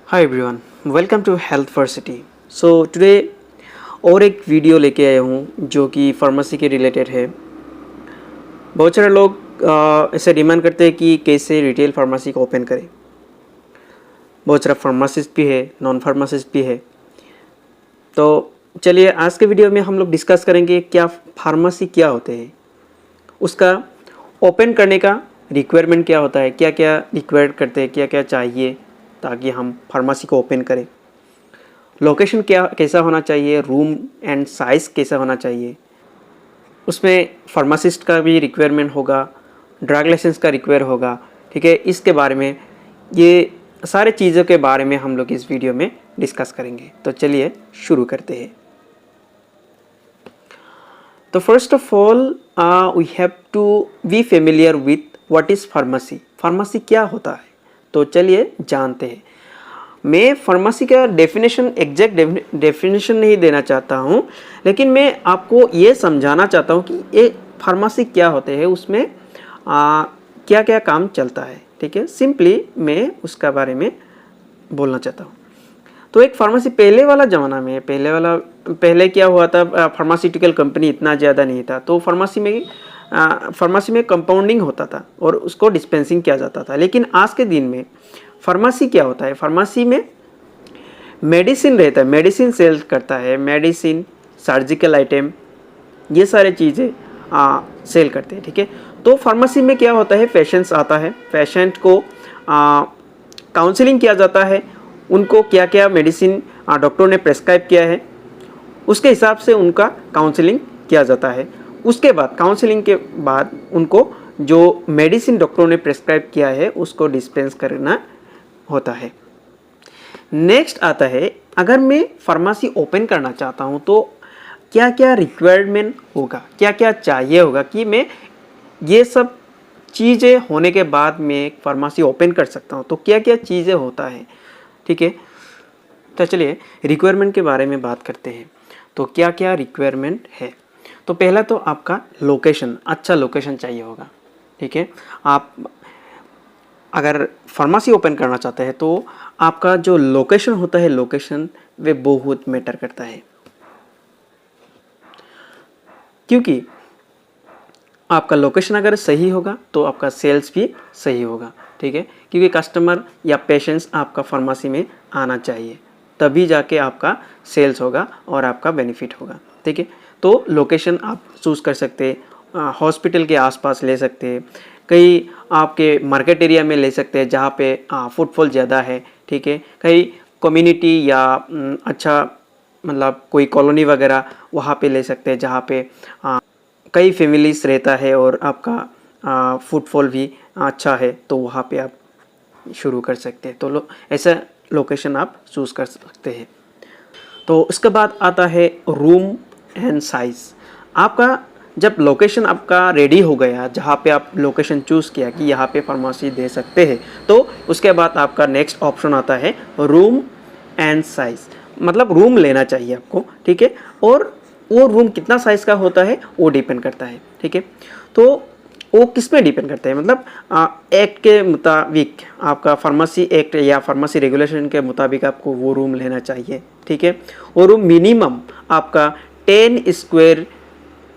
Hi everyone, welcome to Healthversity. So today और एक video लेके आया हूँ जो कि फार्मेसी के रिलेटेड है। बहुत सारे लोग ऐसे डिमांड करते हैं कि कैसे रिटेल फार्मेसी को ओपन करें। बहुत सारा फार्मासिस्ट भी है, नॉन फार्मासिस्ट भी है। तो चलिए आज के वीडियो में हम लोग डिस्कस करेंगे क्या फार्मेसी क्या होते हैं, उसका ओपन करने का रिक्वायरमेंट क्या होता है, क्या क्या रिक्वायर करते हैं, क्या क्या चाहिए ताकि हम फार्मेसी को ओपन करें, लोकेशन क्या कैसा होना चाहिए, रूम एंड साइज़ कैसा होना चाहिए, उसमें फार्मासिस्ट का भी रिक्वायरमेंट होगा, ड्रग लाइसेंस का रिक्वायर होगा। ठीक है, इसके बारे में ये सारे चीज़ों के बारे में हम लोग इस वीडियो में डिस्कस करेंगे। तो चलिए शुरू करते हैं। तो first of all we have to be familiar with what is pharmacy. Pharmacy क्या होता है, तो चलिए जानते हैं। मैं फार्मेसी का एग्जैक्ट डेफिनेशन नहीं देना चाहता हूँ, लेकिन मैं आपको ये समझाना चाहता हूँ कि ये फार्मेसी क्या होते हैं, उसमें क्या क्या काम चलता है। ठीक है, सिंपली मैं उसका बारे में बोलना चाहता हूँ। तो एक फार्मेसी पहले क्या हुआ था, फार्मास्यूटिकल कंपनी इतना ज़्यादा नहीं था, तो फार्मेसी में कंपाउंडिंग होता था और उसको डिस्पेंसिंग किया जाता था। लेकिन आज के दिन में फार्मेसी क्या होता है, फार्मेसी में मेडिसिन रहता है, मेडिसिन सेल करता है, मेडिसिन, सर्जिकल आइटम, ये सारे चीज़ें सेल करते हैं। ठीक है, तो फार्मेसी में क्या होता है, पेशेंट्स आता है, पेशेंट को काउंसलिंग किया जाता है, उनको क्या क्या मेडिसिन डॉक्टर ने प्रेस्क्राइब किया है उसके हिसाब से उनका काउंसलिंग किया जाता है। उसके बाद काउंसलिंग के बाद उनको जो मेडिसिन डॉक्टरों ने प्रेस्क्राइब किया है उसको डिस्पेंस करना होता है। नेक्स्ट आता है, अगर मैं फार्मेसी ओपन करना चाहता हूँ तो क्या क्या रिक्वायरमेंट होगा, क्या क्या चाहिए होगा कि मैं ये सब चीज़ें होने के बाद मैं एक फार्मेसी ओपन कर सकता हूँ, तो क्या क्या चीज़ें होता है। ठीक है, तो चलिए रिक्वायरमेंट के बारे में बात करते हैं। तो क्या क्या रिक्वायरमेंट है, तो पहला तो आपका लोकेशन, अच्छा लोकेशन चाहिए होगा। ठीक है, आप अगर फार्मेसी ओपन करना चाहते हैं तो आपका जो लोकेशन होता है, लोकेशन वे बहुत मैटर करता है, क्योंकि आपका लोकेशन अगर सही होगा तो आपका सेल्स भी सही होगा। ठीक है, क्योंकि कस्टमर या पेशेंट्स आपका फार्मेसी में आना चाहिए, तभी जाके आपका सेल्स होगा और आपका बेनिफिट होगा। ठीक है, तो लोकेशन आप चूज़ कर सकते हैं, हॉस्पिटल के आसपास ले सकते हैं, कहीं आपके मार्केट एरिया में ले सकते हैं जहाँ पे फुटफॉल ज़्यादा है। ठीक है, कहीं कम्युनिटी या अच्छा मतलब कोई कॉलोनी वगैरह वहाँ पे ले सकते हैं जहाँ पे कई फैमिलीज रहता है और आपका फुटफॉल भी अच्छा है, तो वहाँ पे आप शुरू कर सकते हैं। तो ऐसा लोकेशन आप चूज़ कर सकते हैं। तो उसके बाद आता है रूम एंड साइज़। आपका जब लोकेशन आपका रेडी हो गया, जहाँ पे आप लोकेशन चूज़ किया कि यहाँ पे फार्मेसी दे सकते हैं, तो उसके बाद आपका नेक्स्ट ऑप्शन आता है रूम एंड साइज़, मतलब रूम लेना चाहिए आपको। ठीक है, और वो रूम कितना साइज़ का होता है वो डिपेंड करता है। ठीक है, तो वो किस में डिपेंड करता है, मतलब एक्ट के मुताबिक, आपका फार्मेसी एक्ट या फार्मेसी रेगुलेशन के मुताबिक आपको वो रूम लेना चाहिए। ठीक है, वो रूम मिनिमम आपका 10 स्क्वायर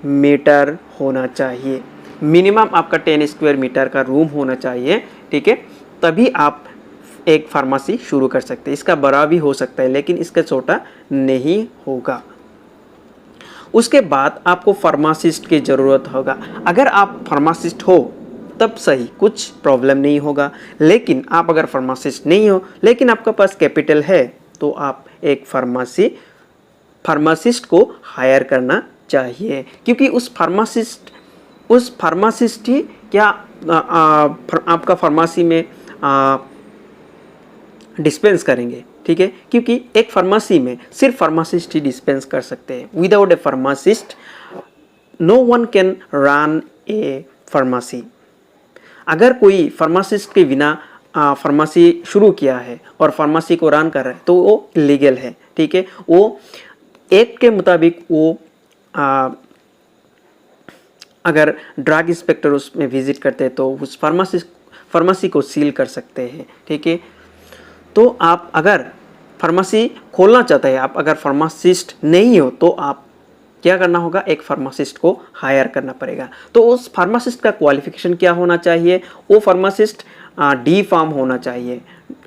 मीटर होना चाहिए, मिनिमम आपका 10 स्क्वायर मीटर का रूम होना चाहिए। ठीक है, तभी आप एक फार्मेसी शुरू कर सकते हैं। इसका बड़ा भी हो सकता है लेकिन इसका छोटा नहीं होगा। उसके बाद आपको फार्मासिस्ट की ज़रूरत होगा। अगर आप फार्मासिस्ट हो तब सही, कुछ प्रॉब्लम नहीं होगा। लेकिन आप अगर फार्मासिस्ट नहीं हो लेकिन आपके पास कैपिटल है, तो आप एक फार्मासिस्ट को हायर करना चाहिए, क्योंकि उस फार्मासिस्ट ही क्या आपका फार्मेसी में डिस्पेंस करेंगे। ठीक है, क्योंकि एक फार्मेसी में सिर्फ फार्मासिस्ट ही डिस्पेंस कर सकते हैं। Without a pharmacist no one can run a pharmacy. अगर कोई फार्मासिस्ट के बिना फार्मेसी शुरू किया है और फार्मेसी को रन कर रहा है तो वो इलीगल है। ठीक है, वो एक्ट के मुताबिक वो अगर ड्रग इंस्पेक्टर उसमें विजिट करते हैं तो उस फार्मेसी को सील कर सकते हैं। ठीक है, तो आप अगर फार्मेसी खोलना चाहते हैं, आप अगर फार्मासिस्ट नहीं हो तो आप क्या करना होगा, एक फार्मासिस्ट को हायर करना पड़ेगा। तो उस फार्मासिस्ट का क्वालिफिकेशन क्या होना चाहिए, वो फार्मासिस्ट डी फार्म होना चाहिए,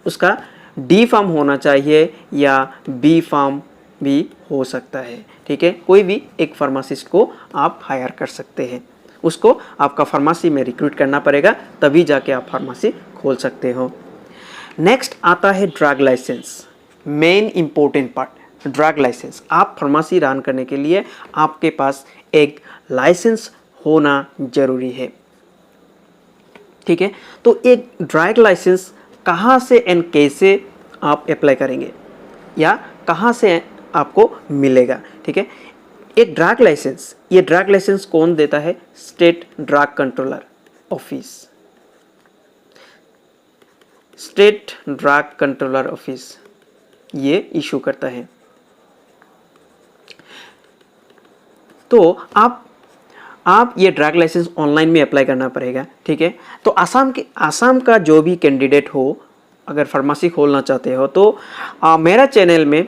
उसका डी फार्म होना चाहिए या बी फार्म भी हो सकता है, ठीक है। कोई भी एक फार्मासिस्ट को आप हायर कर सकते हैं, उसको आपका फार्मेसी में रिक्रूट करना पड़ेगा, तभी जाके आप फार्मेसी खोल सकते हो। नेक्स्ट आता है drug licence, main important part drug licence. आप फार्मेसी रन करने के लिए आपके पास एक लाइसेंस होना जरूरी है, ठीक है। तो एक ड्रग लाइसेंस कहाँ से एंड कैसे आप अप्लाई करेंगे या कहाँ से आपको मिलेगा, ठीक है। एक ड्रग लाइसेंस, ये ड्रग लाइसेंस कौन देता है, state drug controller office, state drug controller office ये इशू करता है। तो आप ये ड्रग लाइसेंस ऑनलाइन में अप्लाई करना पड़ेगा, ठीक है। तो आसाम का जो भी कैंडिडेट हो, अगर फार्मेसी खोलना चाहते हो तो मेरा चैनल में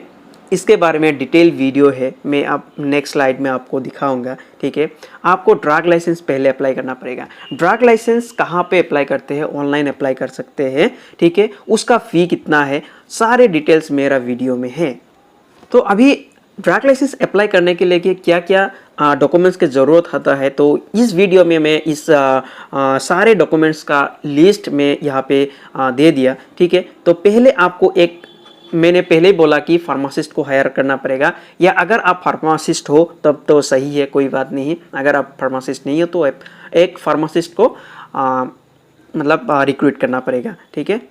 इसके बारे में डिटेल वीडियो है, मैं आप नेक्स्ट स्लाइड में आपको दिखाऊंगा, ठीक है। आपको ड्रग लाइसेंस पहले अप्लाई करना पड़ेगा। ड्रग लाइसेंस कहाँ पे अप्लाई करते हैं, ऑनलाइन अप्लाई कर सकते हैं, ठीक है। उसका फ़ी कितना है, सारे डिटेल्स मेरा वीडियो में है। तो अभी ड्रग लाइसेंस अप्लाई करने के लिए कि क्या क्या डॉक्यूमेंट्स की ज़रूरत होता है, तो इस वीडियो में मैं इस सारे डॉक्यूमेंट्स का लिस्ट में यहाँ पे दे दिया, ठीक है। तो पहले आपको मैंने पहले ही बोला कि फार्मासिस्ट को हायर करना पड़ेगा, या अगर आप फार्मासिस्ट हो तब तो सही है, कोई बात नहीं। अगर आप फार्मासिस्ट नहीं हो तो एक फार्मासिस्ट को मतलब रिक्रूट करना पड़ेगा, ठीक है।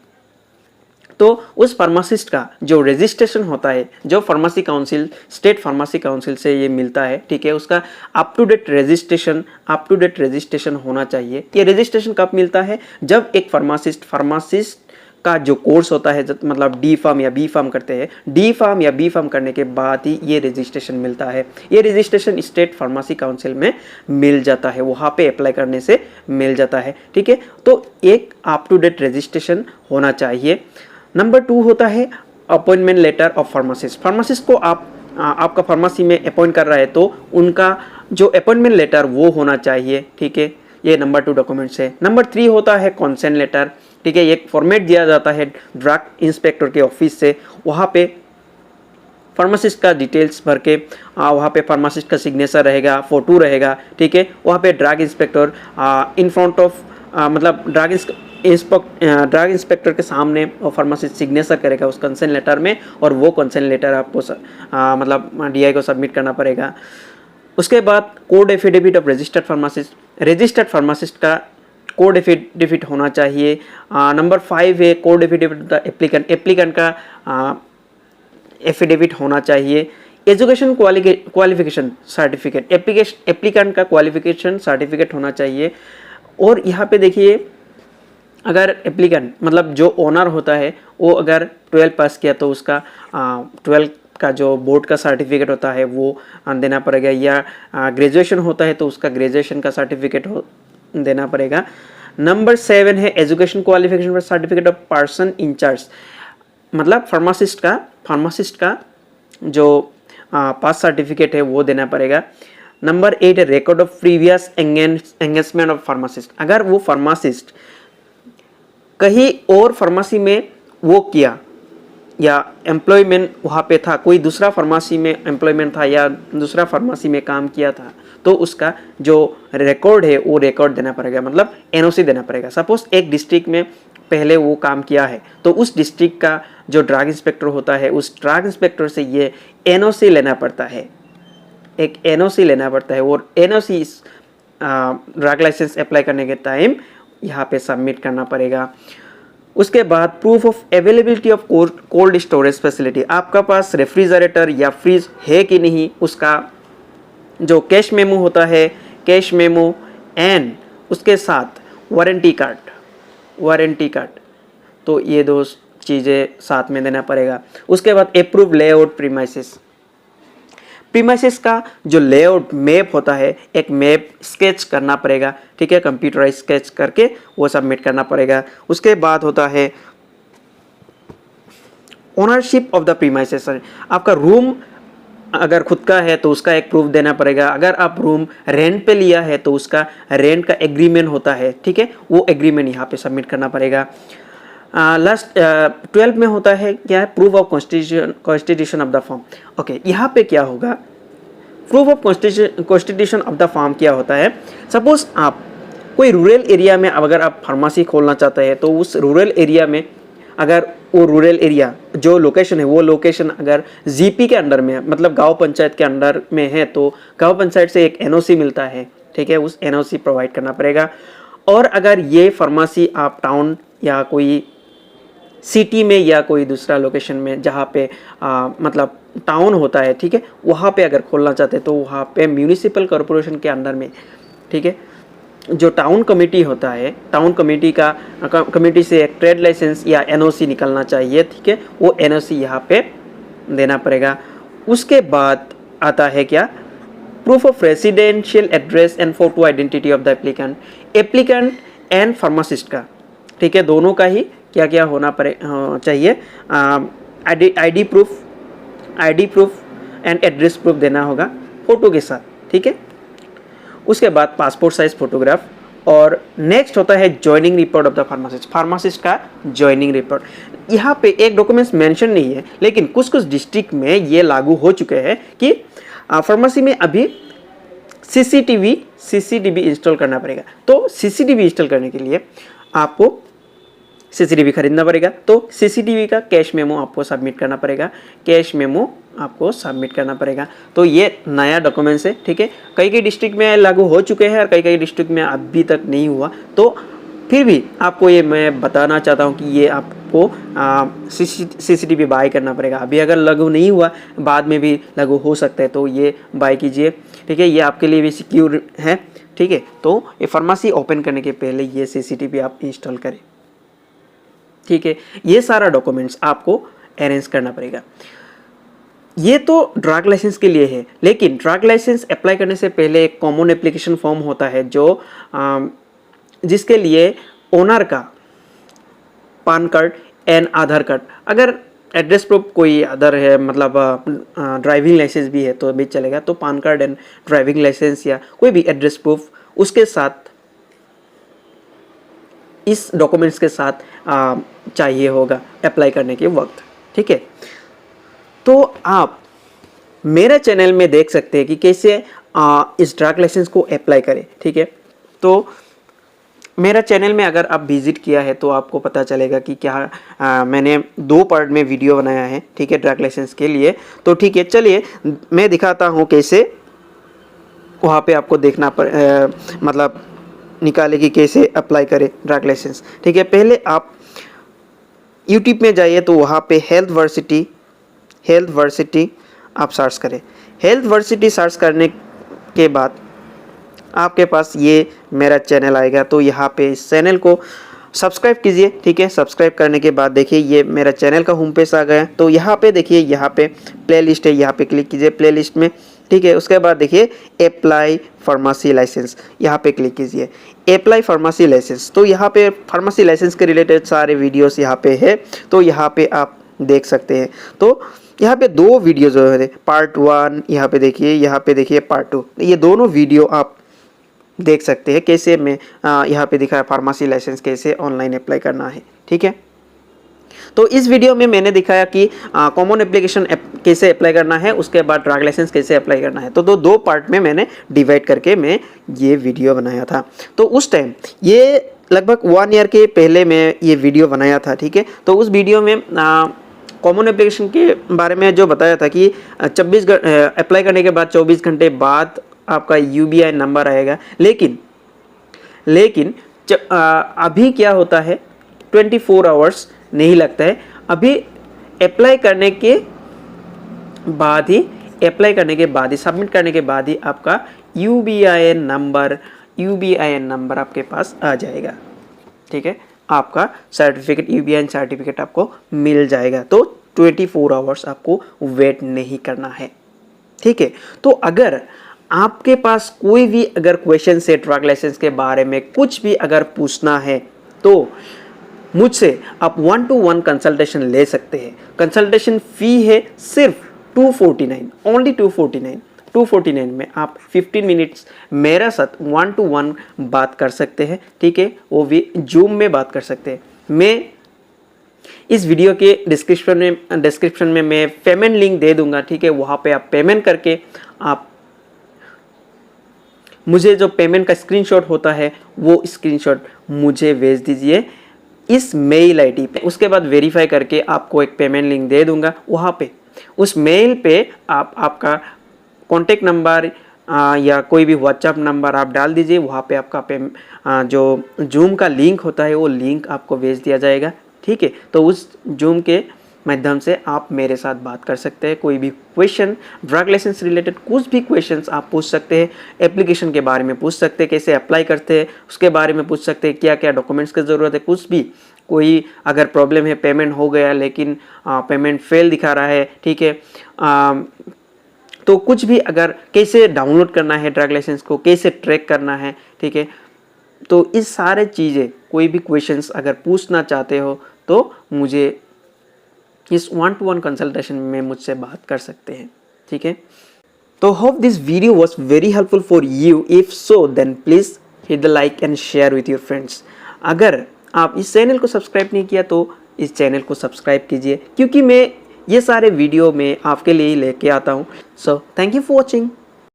तो उस फार्मासिस्ट का जो रजिस्ट्रेशन होता है, जो pharmacy council, state pharmacy council से ये मिलता है, ठीक है, उसका अप टू डेट रजिस्ट्रेशन होना चाहिए। ये रजिस्ट्रेशन कब मिलता है, जब एक फार्मासिस्ट का जो कोर्स होता है, मतलब डी फार्म या बी फार्म करते हैं, डी फार्म या बी फार्म करने के बाद ही ये रजिस्ट्रेशन मिलता है। ये रजिस्ट्रेशन स्टेट फार्मेसी काउंसिल में मिल जाता है, वहाँ पे अप्लाई करने से मिल जाता है, ठीक है। तो एक अप टू डेट रजिस्ट्रेशन होना चाहिए। नंबर 2 होता है appointment letter of pharmacist. Pharmacist को आपका फार्मेसी में अपॉइंट कर रहा है तो उनका जो अपॉइंटमेंट लेटर वो होना चाहिए, ठीक है। ये नंबर 2 डॉक्यूमेंट्स है। नंबर 3 होता है कंसेंट लेटर, ठीक है। एक फॉर्मेट दिया जाता है ड्रग इंस्पेक्टर के ऑफिस से, वहाँ पे फार्मासिस्ट का डिटेल्स भर के वहाँ पे फार्मासिस्ट का सिग्नेचर रहेगा, फोटो रहेगा, ठीक है। वहाँ पे drug inspector in front of मतलब ड्रग इंस्पेक्टर के सामने फार्मासिस्ट सिग्नेचर करेगा उस कंसेंट लेटर में, और वो कंसेंट लेटर आपको मतलब DI को सबमिट करना पड़ेगा। उसके बाद code affidavit of registered pharmacist का कोड एफिडेविट होना चाहिए। नंबर 5 है कोड एफिडेविट एप्लीकेंट का एफिडेविट होना चाहिए। एजुकेशन क्वालिफिकेशन सर्टिफिकेट, एप्लीकेंट का क्वालिफिकेशन सर्टिफिकेट होना चाहिए। और यहाँ पे देखिए, अगर एप्लीकेंट मतलब जो ओनर होता है वो अगर 12 पास किया तो उसका 12 का जो बोर्ड का सर्टिफिकेट होता है वो देना पड़ेगा, या ग्रेजुएशन होता है तो उसका ग्रेजुएशन का सर्टिफिकेट देना पड़ेगा। नंबर 7 है education qualification certificate of person in charge, मतलब फार्मासिस्ट का जो पास सर्टिफिकेट है वो देना पड़ेगा। नंबर 8 है record of previous engagement of pharmacist. अगर वो फार्मासिस्ट कहीं और फार्मेसी में वो किया या एम्प्लॉयमेंट वहाँ पे था, कोई दूसरा फार्मेसी में एम्प्लॉयमेंट था या दूसरा फार्मेसी में काम किया था, तो उसका जो रिकॉर्ड है वो रिकॉर्ड देना पड़ेगा, मतलब NOC देना पड़ेगा। सपोज एक डिस्ट्रिक्ट में पहले वो काम किया है तो उस डिस्ट्रिक्ट का जो ड्रग इंस्पेक्टर होता है उस ड्रग इंस्पेक्टर से ये NOC लेना पड़ता है, एक NOC लेना पड़ता है, और NOC इस ड्रग लाइसेंस अप्लाई करने के टाइम यहाँ पे सबमिट करना पड़ेगा। उसके बाद proof of availability of cold storage facility, आपका पास रेफ्रिजरेटर या फ्रिज है कि नहीं, उसका जो कैश मेमो होता है, कैश मेमो एंड उसके साथ वारंटी कार्ड, तो ये 2 चीज़ें साथ में देना पड़ेगा। उसके बाद अप्रूव लेआउट प्रीमाइसेस का जो लेआउट मैप होता है, एक मैप स्केच करना पड़ेगा, ठीक है, कंप्यूटराइज स्केच करके वो सबमिट करना पड़ेगा। उसके बाद होता है ओनरशिप ऑफ द प्रीमाइसेस, आपका रूम अगर खुद का है तो उसका एक प्रूफ देना पड़ेगा। अगर आप रूम रेंट पे लिया है तो उसका रेंट का एग्रीमेंट होता है, ठीक है, वो एग्रीमेंट यहाँ पे सबमिट करना पड़ेगा। लास्ट 12 में होता है क्या है, proof of constitution of the form. Okay, यहाँ पे क्या होगा, proof of constitution of the form क्या होता है, सपोज आप कोई रूरल एरिया में अगर आप फार्मेसी खोलना चाहते हैं तो उस रूरल एरिया में अगर वो रूरल एरिया जो लोकेशन है वो लोकेशन अगर जीपी के अंडर में है, मतलब गांव पंचायत के अंडर में है, तो गांव पंचायत से एक एनओसी मिलता है, ठीक है, उस एनओसी प्रोवाइड करना पड़ेगा। और अगर ये फार्मेसी आप टाउन या कोई सिटी में या कोई दूसरा लोकेशन में जहाँ पे मतलब टाउन होता है, ठीक है, वहाँ पे अगर खोलना चाहते हैं तो वहाँ पे म्यूनिसिपल कॉरपोरेशन के अंडर में, ठीक है, जो टाउन कमेटी होता है, टाउन कमेटी से एक ट्रेड लाइसेंस या एनओसी निकलना चाहिए, ठीक है, वो एनओसी यहाँ पे देना पड़ेगा। उसके बाद आता है क्या, proof of residential address and photo identity of the applicant and pharmacist का, ठीक है, दोनों का ही क्या क्या होना चाहिए, ID proof and address proof देना होगा फोटो के साथ, ठीक है। उसके बाद पासपोर्ट साइज फोटोग्राफ, और नेक्स्ट होता है joining report of the pharmacist का जॉइनिंग रिपोर्ट। यहाँ पे एक डॉक्यूमेंट्स मेंशन नहीं है, लेकिन कुछ कुछ डिस्ट्रिक्ट में ये लागू हो चुके हैं कि फार्मेसी में अभी सीसीटीवी इंस्टॉल करना पड़ेगा। तो सीसीटीवी इंस्टॉल करने के लिए आपको सीसीटीवी खरीदना पड़ेगा, तो सीसीटीवी का कैश मेमो आपको सबमिट करना पड़ेगा, तो ये नया डॉक्यूमेंट्स है, ठीक है। कई डिस्ट्रिक्ट में लागू हो चुके हैं और कई डिस्ट्रिक्ट में अभी तक नहीं हुआ, तो फिर भी आपको ये मैं बताना चाहता हूँ कि ये आपको सीसीटीवी बाय करना पड़ेगा। अभी अगर लागू नहीं हुआ, बाद में भी लागू हो सकता है, तो ये बाय कीजिए, ठीक है, ये आपके लिए भी सिक्योर है, ठीक है। तो ये फार्मेसी ओपन करने के पहले ये सीसीटीवी आप इंस्टॉल करें, ठीक है। ये सारा डॉक्यूमेंट्स आपको अरेंज करना पड़ेगा। ये तो ड्रग लाइसेंस के लिए है, लेकिन ड्रग लाइसेंस अप्लाई करने से पहले एक कॉमन एप्लीकेशन फॉर्म होता है जो जिसके लिए ओनर का PAN card and Aadhaar card, अगर एड्रेस प्रूफ कोई अदर है, मतलब ड्राइविंग लाइसेंस भी है तो भी चलेगा, तो PAN card and driving licence या कोई भी एड्रेस प्रूफ उसके साथ, इस डॉक्यूमेंट्स के साथ चाहिए होगा अप्लाई करने के वक्त, ठीक है। तो आप मेरे चैनल में देख सकते हैं कि कैसे इस ड्रग लाइसेंस को अप्लाई करें, ठीक है। तो मेरा चैनल में अगर आप विजिट किया है तो आपको पता चलेगा कि क्या मैंने 2 पार्ट में वीडियो बनाया है, ठीक है, ड्रग लाइसेंस के लिए। तो ठीक है, चलिए मैं दिखाता हूँ कैसे वहाँ पे आपको देखना मतलब निकाले कि कैसे अप्लाई करें ड्रग लाइसेंस, ठीक है। पहले आप यूट्यूब में जाइए, तो वहाँ पे हेल्थ वर्सिटी आप सर्च करें। हेल्थ वर्सिटी सर्च करने के बाद आपके पास ये मेरा चैनल आएगा, तो यहाँ पे इस चैनल को सब्सक्राइब कीजिए, ठीक है। सब्सक्राइब करने के बाद देखिए ये मेरा चैनल का होम पेज आ गया, तो यहाँ पे देखिए, यहाँ पे प्लेलिस्ट है, यहाँ पे क्लिक कीजिए प्लेलिस्ट में, ठीक है। उसके बाद देखिए अप्लाई फार्मेसी लाइसेंस, यहाँ पे क्लिक कीजिए अप्लाई फार्मेसी लाइसेंस। तो यहाँ पे फार्मेसी लाइसेंस के रिलेटेड सारे वीडियोस यहाँ पे है, तो यहाँ पे आप देख सकते हैं। तो यहाँ पे 2 वीडियो जो है, पार्ट 1 यहाँ पे देखिए, यहाँ पे देखिए पार्ट 2, ये दोनों वीडियो आप देख सकते हैं कैसे मैं यहाँ पे दिखाया फार्मेसी लाइसेंस कैसे ऑनलाइन अप्लाई करना है, ठीक है। तो इस वीडियो में मैंने दिखाया कि कॉमन एप्लीकेशन कैसे अप्लाई करना है, उसके बाद ड्रग लाइसेंस कैसे अप्लाई करना है। तो 2 पार्ट में मैंने डिवाइड करके मैं ये वीडियो बनाया था। तो उस टाइम ये लगभग 1 ईयर के पहले मैं ये वीडियो बनाया था, ठीक है। तो उस वीडियो में कॉमन एप्लीकेशन के बारे में जो बताया था कि 24 अप्लाई करने के बाद 24 घंटे बाद आपका UBI नंबर आएगा, लेकिन अभी क्या होता है 24 आवर्स नहीं लगता है। अभी अप्लाई करने के बाद ही सबमिट करने के बाद ही आपका UBI नंबर आपके पास आ जाएगा, ठीक है। आपका सर्टिफिकेट UBI सर्टिफिकेट आपको मिल जाएगा। तो 24 आवर्स आपको वेट नहीं करना है, ठीक है। तो अगर आपके पास कोई भी अगर क्वेश्चन है ड्रग लाइसेंस के बारे में, कुछ भी अगर पूछना है, तो मुझसे आप 1-to-1 कंसल्टेशन ले सकते हैं। कंसल्टेशन फ़ी है सिर्फ 249, ओनली 249 में आप 15 मिनट्स मेरे साथ 1-to-1 बात कर सकते हैं, ठीक है, वो भी जूम में बात कर सकते हैं। मैं इस वीडियो के डिस्क्रिप्शन में मैं पेमेंट लिंक दे दूंगा, ठीक है, वहाँ पे आप पेमेंट करके आप मुझे जो पेमेंट का स्क्रीनशॉट होता है वो स्क्रीनशॉट मुझे भेज दीजिए इस मेल आईडी पे। उसके बाद वेरीफाई करके आपको एक पेमेंट लिंक दे दूंगा, वहाँ पे उस मेल पे आप आपका कॉन्टेक्ट नंबर या कोई भी व्हाट्सएप नंबर आप डाल दीजिए। वहाँ पे आपका जो जूम का लिंक होता है वो लिंक आपको भेज दिया जाएगा, ठीक है। तो उस जूम के माध्यम से आप मेरे साथ बात कर सकते हैं। कोई भी क्वेश्चन, ड्रग लाइसेंस रिलेटेड कुछ भी क्वेश्चंस आप पूछ सकते हैं। एप्लीकेशन के बारे में पूछ सकते हैं, कैसे अप्लाई करते हैं उसके बारे में पूछ सकते हैं, क्या क्या डॉक्यूमेंट्स की ज़रूरत है, कुछ भी। कोई अगर प्रॉब्लम है, पेमेंट हो गया लेकिन पेमेंट फेल दिखा रहा है, ठीक है, तो कुछ भी, अगर कैसे डाउनलोड करना है ड्रग लाइसेंस को, कैसे ट्रैक करना है, ठीक है, तो इस सारे चीज़ें कोई भी क्वेश्चंस अगर पूछना चाहते हो तो मुझे इस 1-to-1 कंसल्टेशन में मुझसे बात कर सकते हैं, ठीक है। तो hope this video was very helpful for you. If so then please hit the like and share with your friends. अगर आप इस चैनल को सब्सक्राइब नहीं किया तो इस चैनल को सब्सक्राइब कीजिए, क्योंकि मैं ये सारे वीडियो में आपके लिए ही लेके आता हूँ। So thank you for watching.